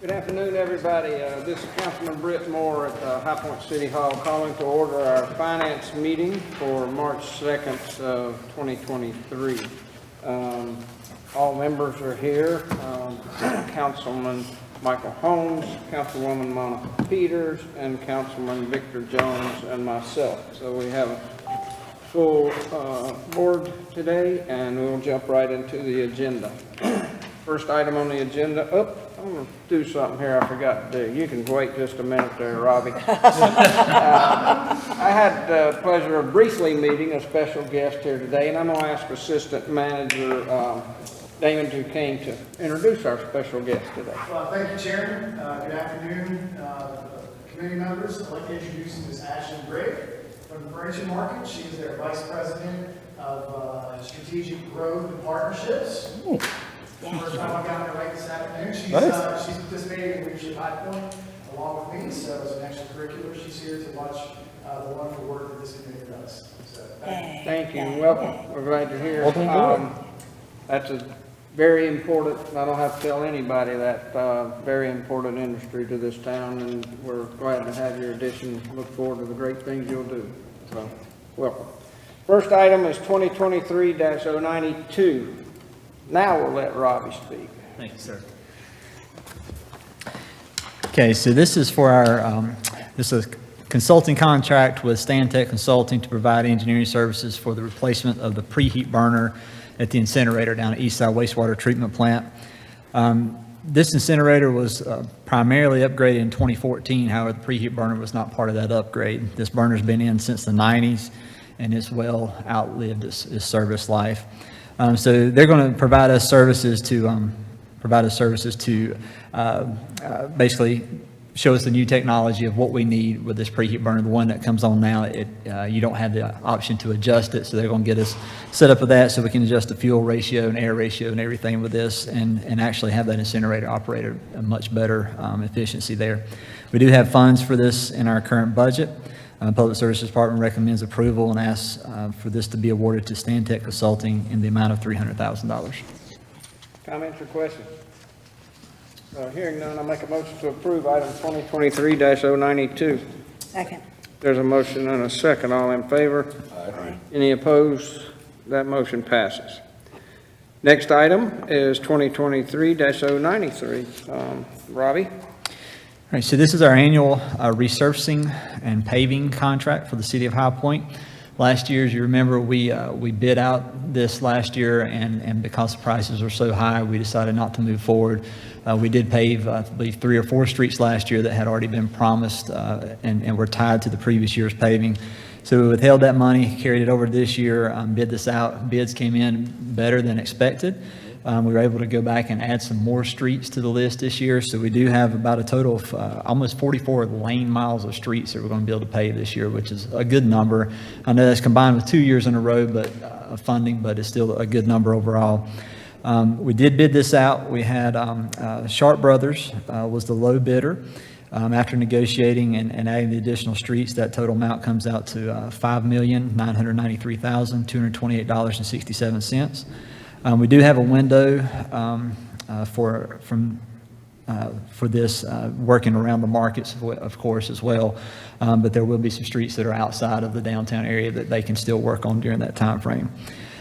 Good afternoon, everybody. This is Councilman Britt Moore at High Point City Hall calling to order our finance meeting for March 2nd of 2023. All members are here. Councilman Michael Holmes, Councilwoman Monica Peters, and Councilman Victor Jones and myself. So we have a full board today, and we'll jump right into the agenda. First item on the agenda, I'm going to do something here I forgot to do. You can wait just a minute there, Robbie. I had the pleasure of briefly meeting a special guest here today, and I'm going to ask Assistant Manager Damon Duquesne to introduce our special guest today. Well, thank you, Chairman. Good afternoon, committee members. I'd like to introduce Ms. Ashley Brigg from the Furniture Market. She is their Vice President of Strategic Growth and Partnerships. Ooh. First time I got her right this afternoon. She's participating in Leadership High Point along with me, so as an extracurricular, she's here to watch the wonderful work that this committee does. So, thank you and welcome. We're glad you're here. That's a very important, I don't have to tell anybody that, very important industry to this town, and we're glad to have your addition. Look forward to the great things you'll do. So, welcome. First item is 2023-092. Now we'll let Robbie speak. Thank you, sir. Okay, so this is for our, this is a consulting contract with Stantec Consulting to provide engineering services for the replacement of the preheat burner at the incinerator down at Eastside Wastewater Treatment Plant. This incinerator was primarily upgraded in 2014. However, the preheat burner was not part of that upgrade. This burner's been in since the 90s, and it's well outlived its service life. So they're going to provide us services to basically show us the new technology of what we need with this preheat burner. The one that comes on now, you don't have the option to adjust it, so they're going to get us set up with that so we can adjust the fuel ratio and air ratio and everything with this, and actually have that incinerator operate at a much better efficiency there. We do have funds for this in our current budget. Public Services Department recommends approval and asks for this to be awarded to Stantec Consulting in the amount of $300,000. Comments or questions? Hearing none, I'll make a motion to approve item 2023-092. Second. There's a motion and a second. All in favor? Aye. Any opposed? That motion passes. Next item is 2023-093. Robbie? All right, so this is our annual resurfacing and paving contract for the city of High Point. Last year, as you remember, we bid out this last year, and because the prices were so high, we decided not to move forward. We did pave, I believe, 3 or 4 streets last year that had already been promised and were tied to the previous year's paving. So we withheld that money, carried it over to this year, bid this out. Bids came in better than expected. We were able to go back and add some more streets to the list this year. So we do have about a total of almost 44 lane miles of streets that we're going to be able to pave this year, which is a good number. I know that's combined with 2 years in a row of funding, but it's still a good number overall. We did bid this out. We had Sharp Brothers was the low bidder. After negotiating and adding the additional streets, that total amount comes out to $5,993,228.67. We do have a window for this working around the markets, of course, as well. But there will be some streets that are outside of the downtown area that they can still work on during that time frame.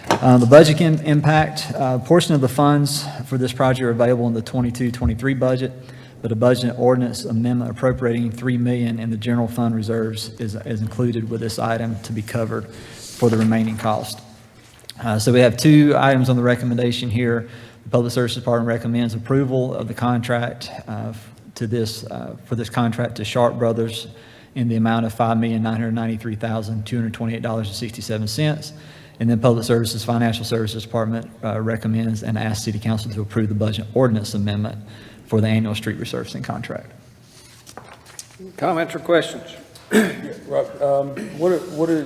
The budget impact, portion of the funds for this project are available in the 22-23 budget, but a budget ordinance amendment appropriating $3 million in the general fund reserves is included with this item to be covered for the remaining cost. So we have 2 items on the recommendation here. The Public Services Department recommends approval of the contract for this contract to Sharp Brothers in the amount of $5,993,228.67. And then Public Services Financial Services Department recommends and asks City Council to approve the budget ordinance amendment for the annual street resurfacing contract. Comments or questions? Rob, what are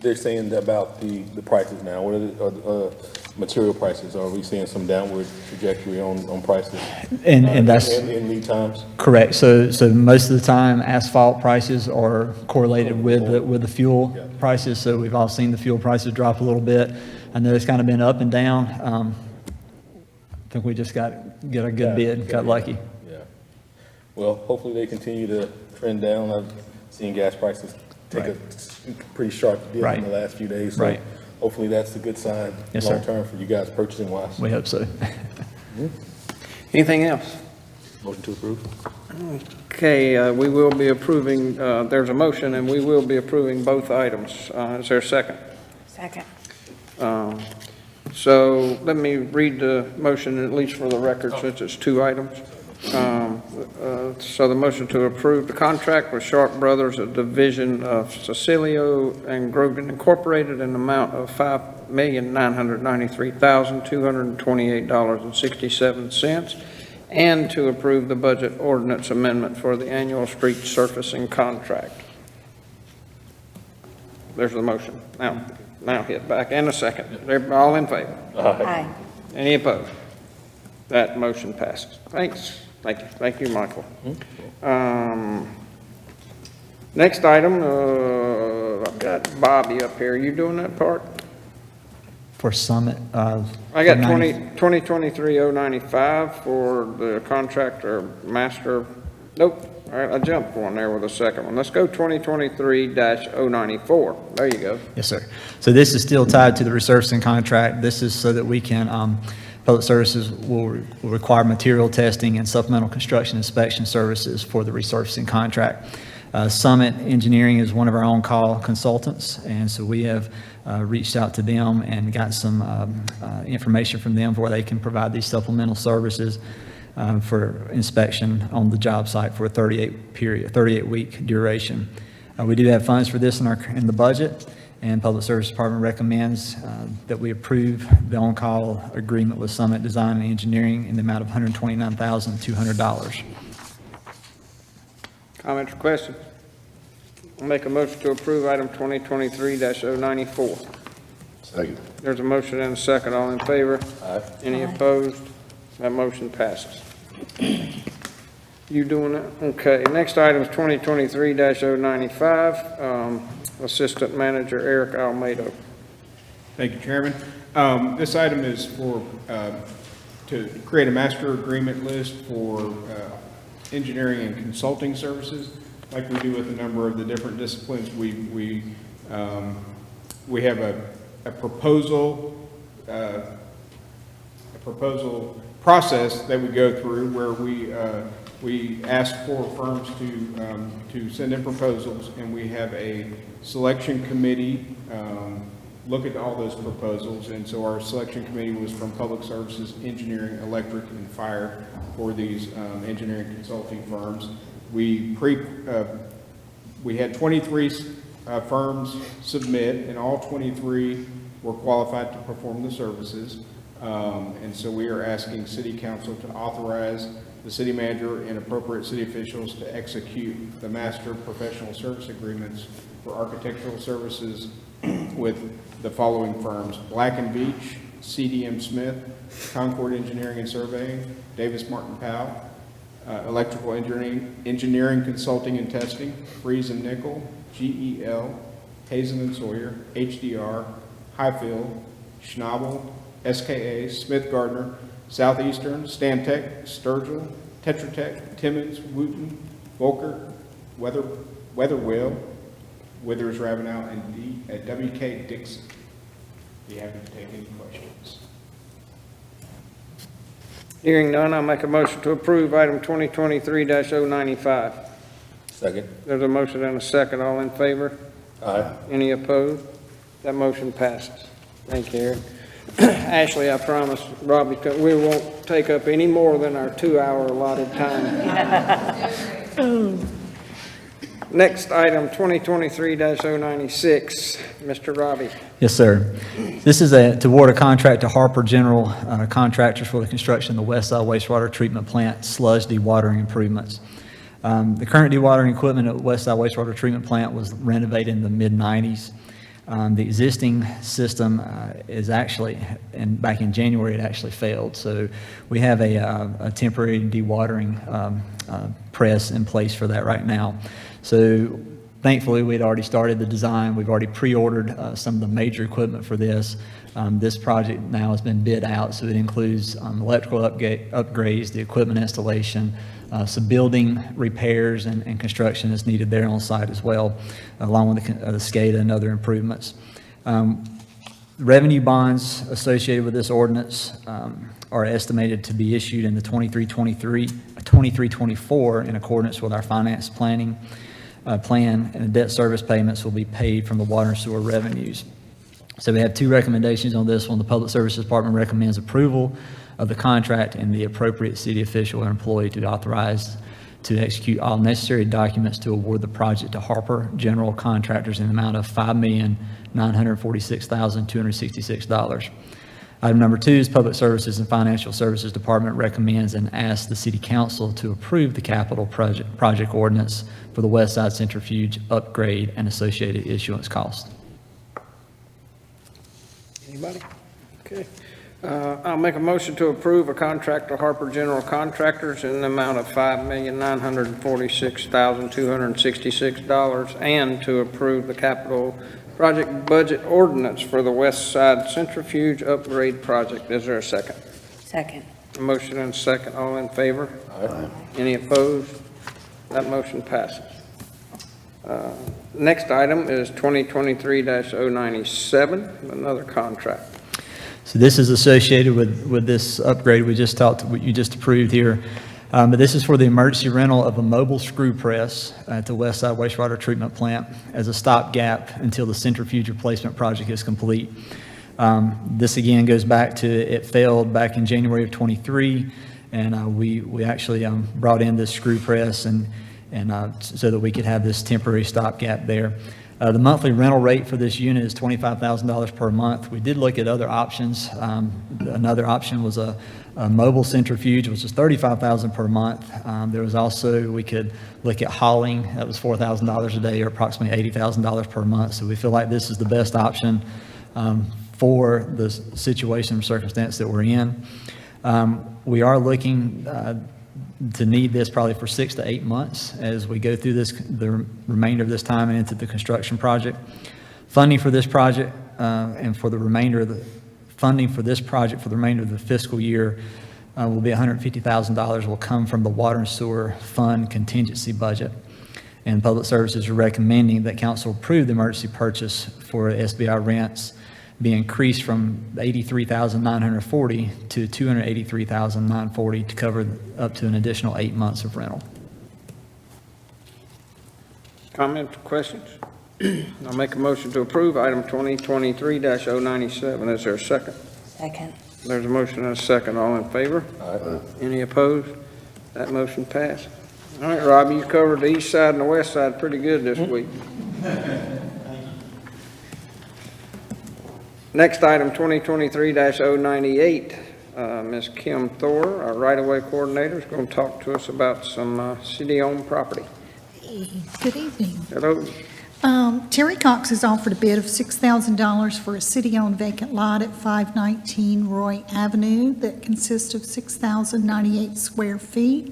they're saying about the prices now? What are the material prices? Are we seeing some downward trajectory on prices? And that's in lead times? correct. So most of the time, asphalt prices are correlated with the fuel prices. So we've all seen the fuel prices drop a little bit. I know it's kind of been up and down. I think we just got a good bid, got lucky. Yeah. Well, hopefully they continue to trend down. I've seen gas prices take a pretty sharp dip Right. in the last few days. So Right. hopefully that's a good sign Yes, sir. long-term for you guys purchasing wise. We hope so. Anything else? Motion to approve. Okay, we will be approving, there's a motion, and we will be approving both items. Is there a second? Second. So let me read the motion, at least for the record, since it's two items. So the motion to approve the contract with Sharp Brothers, a division of Cecilio and Grogan Incorporated, in the amount of $5,993,228.67, and to approve the budget ordinance amendment for the annual street surfacing contract. There's the motion. Now hit back, and a second. They're all in favor? Aye. Any opposed? That motion passes. Thank you, Michael. Next item, I've got Bobby up here. You doing that part? For Summit. I got for 2023-095 for the contractor master. Nope, all right, I jumped one there with the second one. Let's go 2023-094. There you go. Yes, sir. So this is still tied to the resurfacing contract. This is so that we can, Public Services will require material testing and supplemental construction inspection services for the resurfacing contract. Summit Engineering is one of our on-call consultants, and so we have reached out to them and got some information from them for where they can provide these supplemental services for inspection on the job site for a 38-week duration. We do have funds for this in the budget, and Public Service Department recommends that we approve the on-call agreement with Summit Design and Engineering in the amount of $129,200. Comments or questions? I'll make a motion to approve item 2023-094. Second. There's a motion and a second. All in favor? Aye. Any Aye. opposed? That motion passes. You doing that? Okay, next item is 2023-095. Assistant Manager Eric Almeida. Thank you, Chairman. This item is for, to create a master agreement list for engineering and consulting services, like we do with a number of the different disciplines. We have a proposal process that we go through where we ask for firms to send in proposals, and we have a selection committee look at all those proposals. And so our selection committee was from Public Services, Engineering, Electric, and Fire for these engineering consulting firms. We had 23 firms submit, and all 23 were qualified to perform the services. And so we are asking City Council to authorize the city manager and appropriate city officials to execute the master professional service agreements for architectural services with the following firms: Black & Beach, CDM Smith, Concord Engineering and Surveying, Davis Martin Powell, Electrical Engineering Consulting and Testing, Freeze and Nickel, GEL, Hazen and Sawyer, HDR, Highfield, Schnabel, SKA, Smith Gardner, Southeastern, Stantec, Sturgill, Tetra Tech, Timmons, Wooten, Volker, Weatherwell, Withers, Ravenel, and WK Dixon. Be happy to take any questions. Hearing none, I'll make a motion to approve item 2023-095. Second. There's a motion and a second. All in favor? Aye. Any opposed? That motion passes. Thank you, Eric. Ashley, I promise, Robbie, we won't take up any more than our 2-hour allotted time. Next item, 2023-096. Mr. Robbie. Yes, sir. This is to award a contract to Harper General Contractors for the construction of the Westside Wastewater Treatment Plant sludge dewatering improvements. The current dewatering equipment at Westside Wastewater Treatment Plant was renovated in the mid-90s. The existing system is actually, and back in January, it actually failed. So we have a temporary dewatering press in place for that right now. So Thankfully, we'd already started the design. We've already pre-ordered some of the major equipment for this. This project now has been bid out, so it includes electrical upgrades, the equipment installation, some building repairs and construction that's needed there on site as well, along with the SCADA and other improvements. Revenue bonds associated with this ordinance are estimated to be issued in the 23-24 in accordance with our finance planning plan, and the debt service payments will be paid from the water and sewer revenues. So we have two recommendations on this one. The Public Services Department recommends approval of the contract and the appropriate city official or employee to be authorized to execute all necessary documents to award the project to Harper General Contractors in the amount of $5,946,266. Item number 2 is Public Services and Financial Services Department recommends and asks the City Council to approve the capital project ordinance for the West Side Centrifuge upgrade and associated issuance cost. Anybody? Okay. I'll make a motion to approve a contract to Harper General Contractors in the amount of $5,946,266 and to approve the capital project budget ordinance for the West Side Centrifuge upgrade project. Is there a second? Second. A motion and a second. All in favor? Aye. Any opposed? That motion passes. Next item is 2023-097, another contract. So this is associated with this upgrade you just approved here. But this is for the emergency rental of a mobile screw press at the West Side Wastewater Treatment Plant as a stopgap until the centrifuge replacement project is complete. This again goes back to, it failed back in January of 23, and we actually brought in this screw press and so that we could have this temporary stopgap there. The monthly rental rate for this unit is $25,000 per month. We did look at other options. Another option was a mobile centrifuge, which is $35,000 per month. There was also, we could look at hauling. That was $4,000 a day, or approximately $80,000 per month. So we feel like this is the best option for the situation or circumstance that we're in. We are looking to need this probably for 6 to 8 months as we go through the remainder of this time and into the construction project. Funding for this project and for the remainder of the funding for this project for the remainder of the fiscal year will be $150,000 will come from the Water and Sewer Fund contingency budget. And Public Services are recommending that council approve the emergency purchase for SBI rents be increased from $83,940 to $283,940 to cover up to an additional 8 months of rental. Comments or questions? I'll make a motion to approve item 2023-097. Is there a second? Second. There's a motion and a second. All in favor? Aye. Any opposed? That motion passed. All right, Robbie, you covered the east side and the west side pretty good this week. Next item, 2023-098. Ms. Kim Thor, our right-of-way coordinator, is going to talk to us about some city-owned property. Good evening. Hello. Terry Cox has offered a bid of $6,000 for a city-owned vacant lot at 519 Roy Avenue that consists of 6,098 square feet.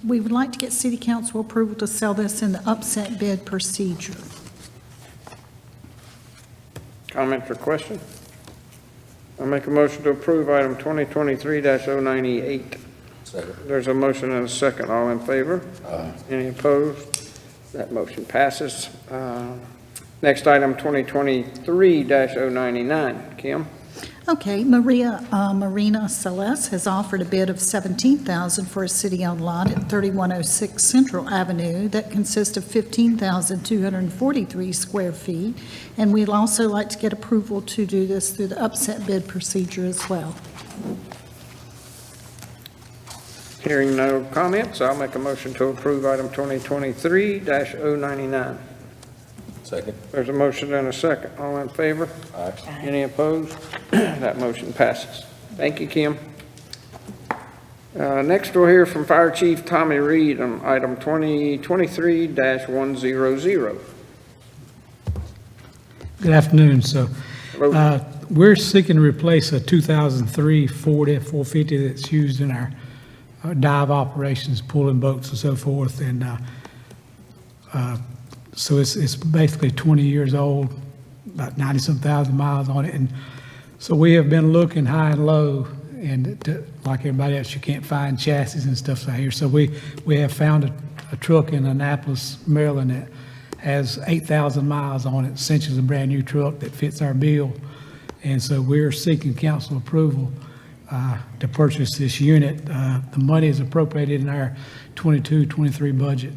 We would like to get city council approval to sell this in the upset bid procedure. Comments or questions? I'll make a motion to approve item 2023-098. Second. There's a motion and a second. All in favor? Aye. Any opposed? That motion passes. Next item, 2023-099. Kim? Okay, Marina Celeste has offered a bid of $17,000 for a city-owned lot at 3106 Central Avenue that consists of 15,243 square feet. And we'd also like to get approval to do this through the upset bid procedure as well. Hearing no comments, I'll make a motion to approve item 2023-099. Second. There's a motion and a second. All in favor? Aye. Any opposed? That motion passes. Thank you, Kim. Next, we'll hear from Fire Chief Tommy Reed on item 2023-100. Good afternoon. So Hello. we're seeking to replace a 2003 Ford F-450 that's used in our dive operations, pulling boats and so forth. And So it's basically 20 years old, about 90-some thousand miles on it. And so we have been looking high and low, and like everybody else, you can't find chassis and stuff out here. So we have found a truck in Annapolis, Maryland that has 8,000 miles on it, essentially a brand-new truck that fits our bill. And so we're seeking council approval to purchase this unit. The money is appropriated in our 22-23 budget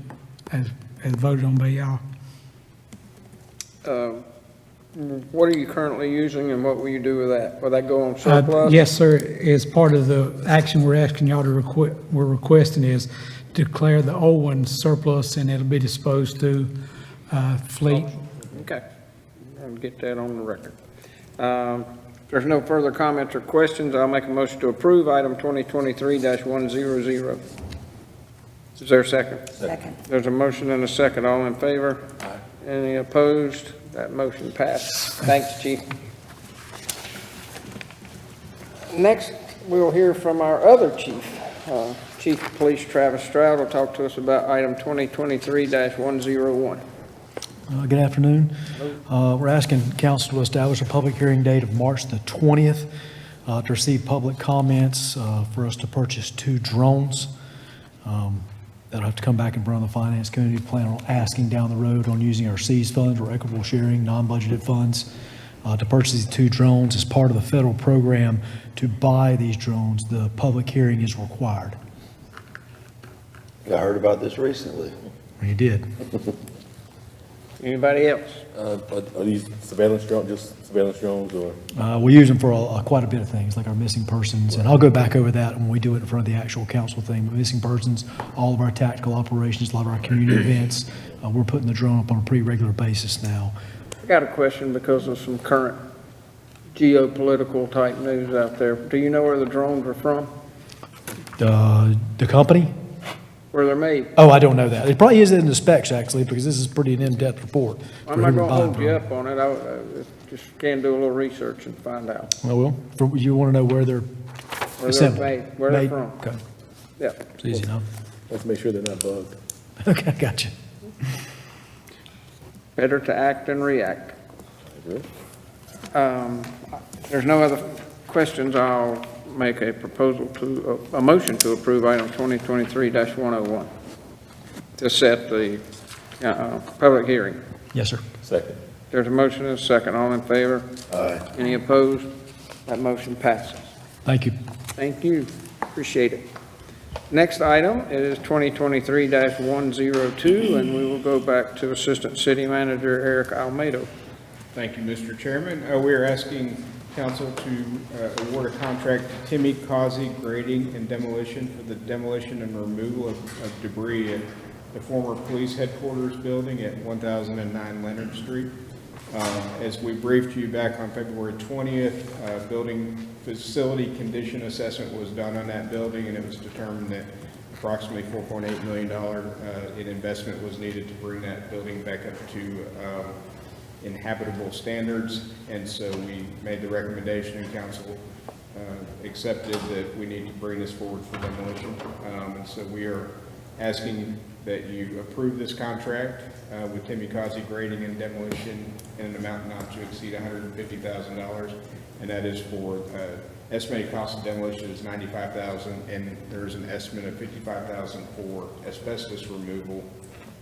as voted on by y'all. What are you currently using and what will you do with that? Will that go on surplus? Yes, sir. As part of the action we're asking y'all to we're requesting is declare the old one surplus, and it'll be disposed to fleet. Okay, I'll get that on the record. If there's no further comments or questions, I'll make a motion to approve item 2023-100. Is there a second? Second. There's a motion and a second. All in favor? Aye. Any opposed? That motion passed. Thanks, Chief. Next, we'll hear from our other chief. Chief of Police Travis Stroud will talk to us about item 2023-101. Good afternoon. We're asking council to establish a public hearing date of March the 20th to receive public comments for us to purchase 2 drones. That'll have to come back in front of the finance committee. Plan on asking down the road on using our SEAS funds or equitable sharing, non-budgeted funds to purchase these 2 drones as part of the federal program to buy these drones. The public hearing is required. I heard about this recently. You did. Anybody else? Are these surveillance drones, just surveillance drones, or? We use them for quite a bit of things, like our missing persons, and I'll go back over that when we do it in front of the actual council thing. But missing persons, all of our tactical operations, a lot of our community events, we're putting the drone up on a pretty regular basis now. I got a question because of some current geopolitical type news out there. Do you know where the drones are from? The company? Where they're made? Oh, I don't know that. It probably is in the specs, actually, because this is pretty an in-depth report. I'm not going to hold you up on it. I just can do a little research and find out Well, you want to know where they're where they're assembled? made, where they're Made? from. Okay, Yeah. it's easy enough. Let's make sure they're not bugged. Okay, gotcha. Better to act than react. There's no other questions. I'll make a proposal to, a motion to approve item 2023-101 to set the public hearing. Yes, sir. Second. There's a motion and a second. All in favor? Aye. Any opposed? That motion passes. Thank you. Thank you. Appreciate it. Next item is 2023-102, and we will go back to Assistant City Manager Eric Almedo. Thank you, Mr. Chairman. We are asking council to award a contract to Timmy Causey Grading and Demolition for the demolition and removal of debris at the former police headquarters building at 1009 Leonard Street. As we briefed you back on February 20th, building facility condition assessment was done on that building, and it was determined that approximately $4.8 million in investment was needed to bring that building back up to inhabitable standards. And so we made the recommendation, and council accepted that we need to bring this forward for demolition. And so we are asking that you approve this contract with Timmy Causey Grading and Demolition in an amount not to exceed $150,000, and that is for estimated cost of demolition is $95,000, and there's an estimate of $55,000 for asbestos removal,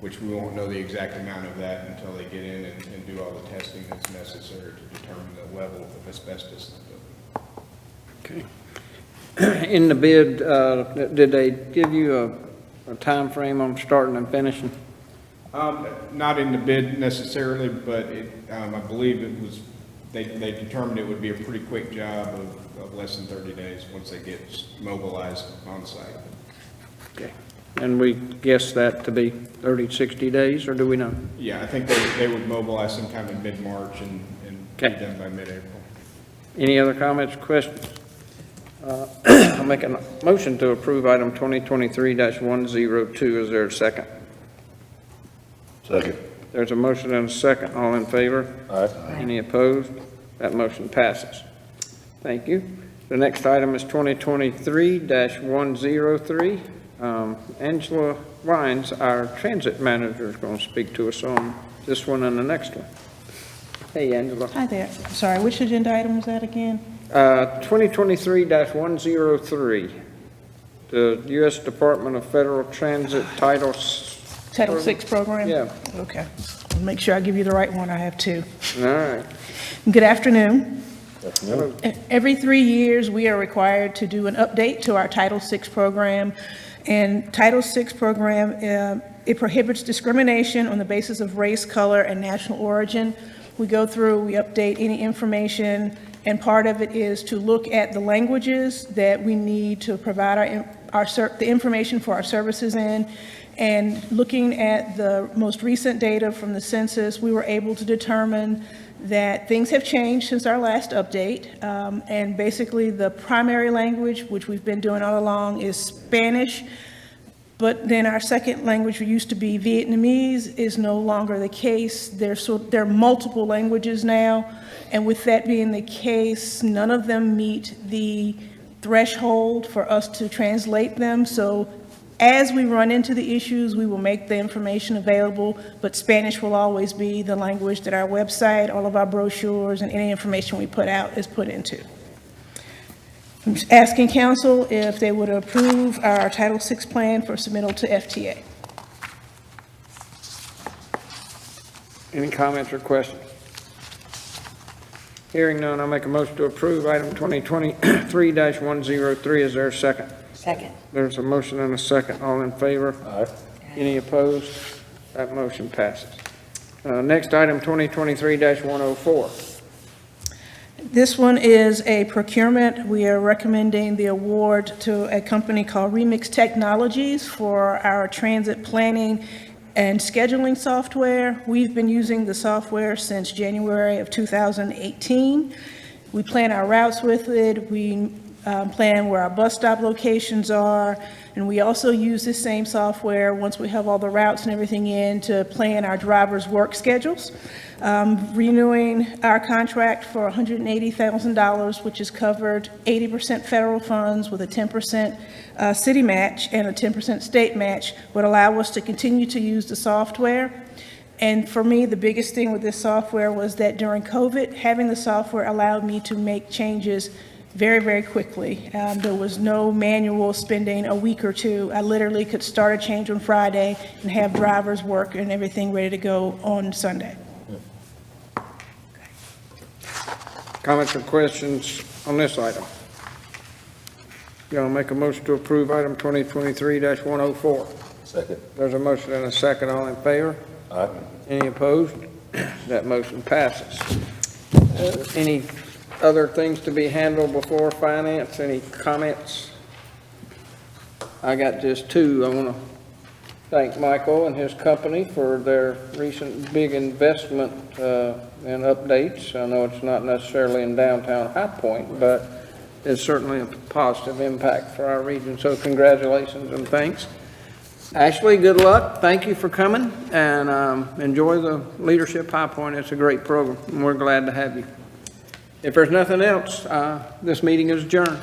which we won't know the exact amount of that until they get in and do all the testing that's necessary to determine the level of asbestos in the building. Okay. In the bid, did they give you a time frame on starting and finishing? Not in the bid necessarily, but I believe it was, they determined it would be a pretty quick job of less than 30 days once they get mobilized on site. Okay. And we guess that to be 30, 60 days, or do we know? Yeah, I think they would mobilize sometime in mid-March and be Okay. done by mid-April. Any other comments or questions? I'll make a motion to approve item 2023-102. Is there a second? Second. There's a motion and a second. All in favor? Aye. Any opposed? That motion passes. Thank you. The next item is 2023-103. Angela Wines, our transit manager, is going to speak to us on this one and the next one. Hey, Angela. Hi there. Sorry, which agenda item was that again? 2023-103, the U.S. Department of Federal Transit Title Title VI program? Yeah. Okay. I'll make sure I give you the right one. I have two. All right. Good afternoon. Afternoon. Every 3 years, we are required to do an update to our Title VI program. And Title VI program, it prohibits discrimination on the basis of race, color, and national origin. We go through, we update any information, and part of it is to look at the languages that we need to provide the information for our services in. And looking at the most recent data from the census, we were able to determine that things have changed since our last update. And basically, the primary language, which we've been doing all along, is Spanish. But then our second language, which used to be Vietnamese, is no longer the case. There are multiple languages now. And with that being the case, none of them meet the threshold for us to translate them. So as we run into the issues, we will make the information available, but Spanish will always be the language that our website, all of our brochures, and any information we put out is put into. I'm just asking council if they would approve our Title VI plan for submittal to FTA. Any comments or questions? Hearing none, I'll make a motion to approve item 2023-103. Is there a second? Second. There's a motion and a second. All in favor? Aye. Any opposed? That motion passes. Next item, 2023-104. This one is a procurement. We are recommending the award to a company called Remix Technologies for our transit planning and scheduling software. We've been using the software since January of 2018. We plan our routes with it. We plan where our bus stop locations are, and we also use this same software once we have all the routes and everything in to plan our drivers' work schedules. Renewing our contract for $180,000, which is covered 80% federal funds with a 10% city match and a 10% state match, would allow us to continue to use the software. And for me, the biggest thing with this software was that during COVID, having the software allowed me to make changes very, very quickly. There was no manual spending a week or two. I literally could start a change on Friday and have drivers work and everything ready to go on Sunday. Comments or questions on this item? Gonna make a motion to approve item 2023-104. Second. There's a motion and a second. All in favor? Aye. Any opposed? That motion passes. Any other things to be handled before finance? Any comments? I got just two. I want to thank Michael and his company for their recent big investment and updates. I know it's not necessarily in downtown High Point, but it's certainly a positive impact for our region. So congratulations and thanks. Ashley, good luck. Thank you for coming, and enjoy the Leadership High Point. It's a great program, and we're glad to have you. If there's nothing else, this meeting is adjourned.